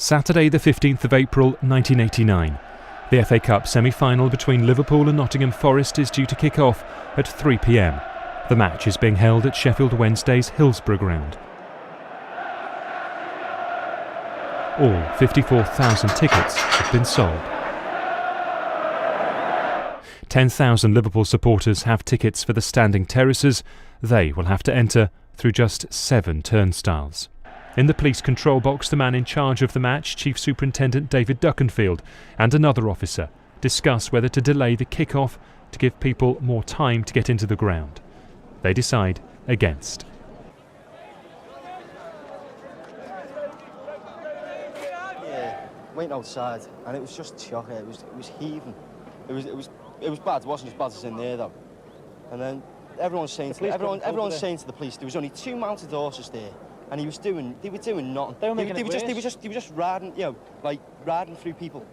Saturday the 15th of April 1989. The FA Cup semi-final between Liverpool and Nottingham Forest is due to kick off at 3 p.m. The match is being held at Sheffield Wednesday's Hillsborough ground. All 54,000 tickets have been sold. 10,000 Liverpool supporters have tickets for the standing terraces. They will have to enter through just 7 turnstiles. In the police control box, the man in charge of the match, Chief Superintendent David Duckenfield, and another officer discuss whether to delay the kick-off to give people more time to get into the ground. They decide against. Yeah, went outside and it was just shocking. It was heaving. It was bad. It wasn't as bad as in there though. And then everyone's saying to the police there was only 2 mounted horses there. And they were doing nothing. They were just riding, like riding through people,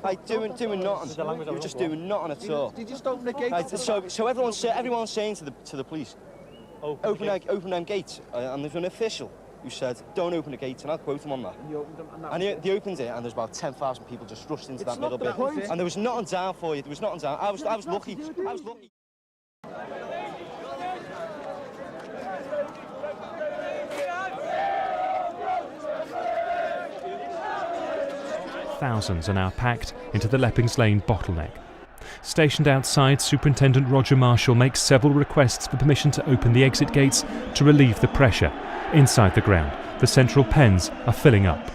like doing nothing. They were just doing nothing at all. Did you just open the gates? Like, so everyone's saying to the police, open them gates. And there's an official who said, don't open the gates, and I'll quote him on that. And they opened it, and there's about 10,000 people just rushed into that middle bit. And there was nothing down for you. There was nothing down. I was lucky. I was lucky. Thousands are now packed into the Leppings Lane bottleneck. Stationed outside, Superintendent Roger Marshall makes several requests for permission to open the exit gates to relieve the pressure. Inside the ground, the central pens are filling up.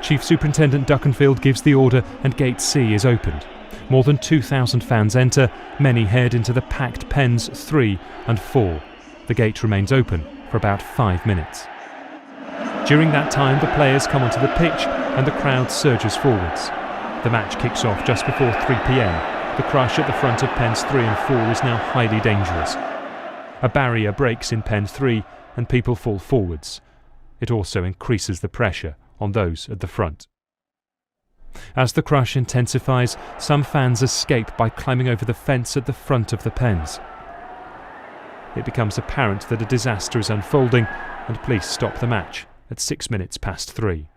Chief Superintendent Duckenfield gives the order and Gate C is opened. More than 2,000 fans enter, many head into the packed pens 3 and 4. The gate remains open for about 5 minutes. During that time, the players come onto the pitch and the crowd surges forwards. The match kicks off just before 3 p.m. The crush at the front of pens 3 and 4 is now highly dangerous. A barrier breaks in pen 3 and people fall forwards. It also increases the pressure on those at the front. As the crush intensifies, some fans escape by climbing over the fence at the front of the pens. It becomes apparent that a disaster is unfolding and police stop the match at 6 minutes past 3.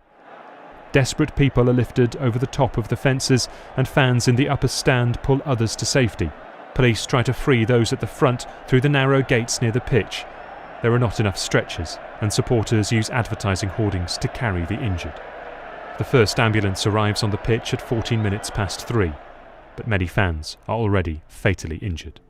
Desperate people are lifted over the top of the fences and fans in the upper stand pull others to safety. Police try to free those at the front through the narrow gates near the pitch. There are not enough stretchers and supporters use advertising hoardings to carry the injured. The first ambulance arrives on the pitch at 14 minutes past 3, but many fans are already fatally injured.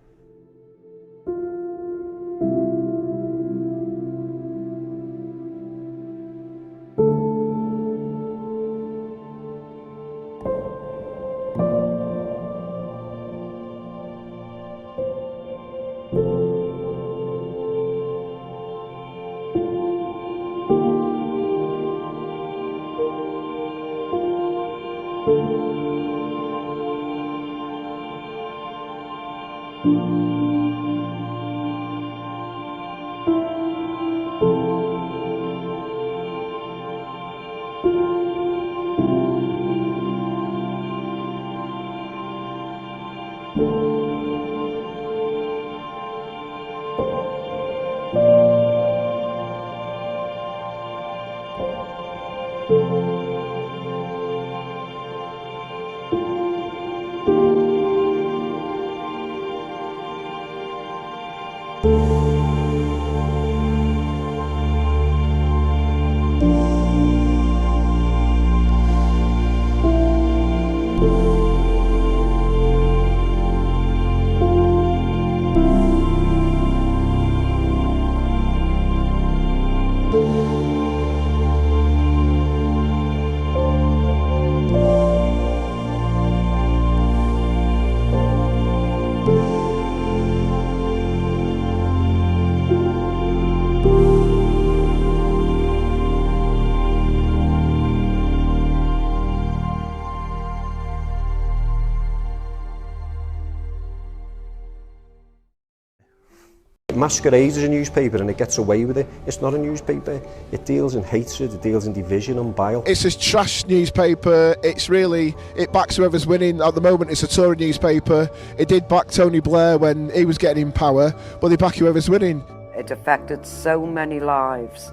Masquerades as a newspaper and it gets away with it. It's not a newspaper. It deals in hatred, it deals in division and bile. It's a trash newspaper. It backs whoever's winning. At the moment it's a Tory newspaper. It did back Tony Blair when he was getting in power, but they back whoever's winning. It affected so many lives.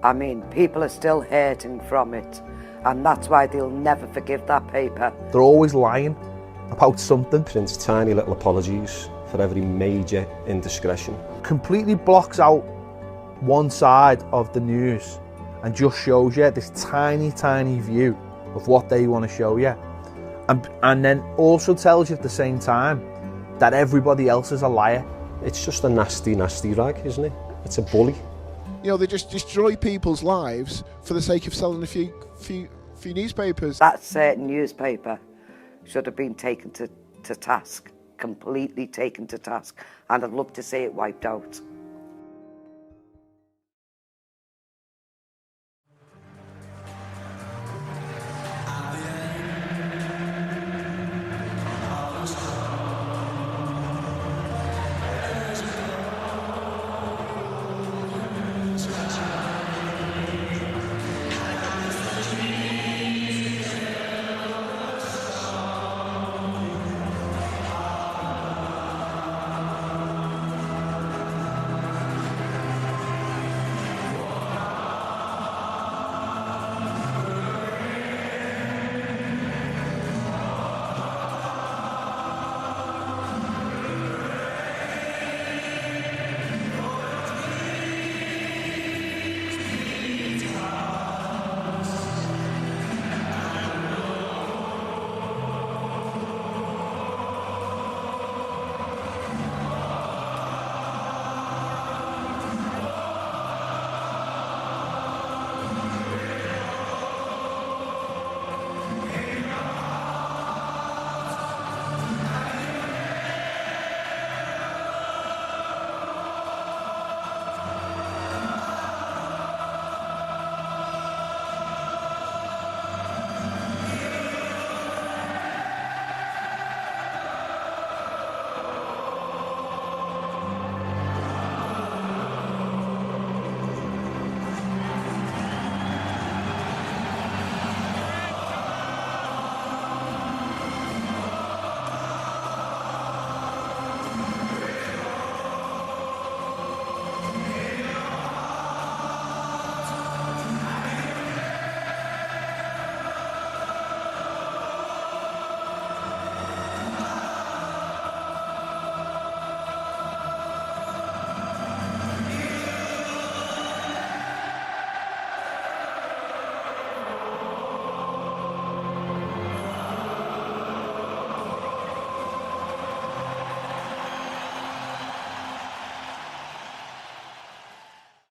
I mean, people are still hurting from it. and that's why they'll never forgive that paper. They're always lying about something. Prints tiny little apologies for every major indiscretion. Completely blocks out one side of the news and just shows you this tiny view of what they want to show you. And then also tells you at the same time that everybody else is a liar. It's just a nasty rag, isn't it? It's a bully. You know, they just destroy people's lives for the sake of selling a few newspapers. That certain newspaper should have been taken to task, completely taken to task, and I'd love to see it wiped out.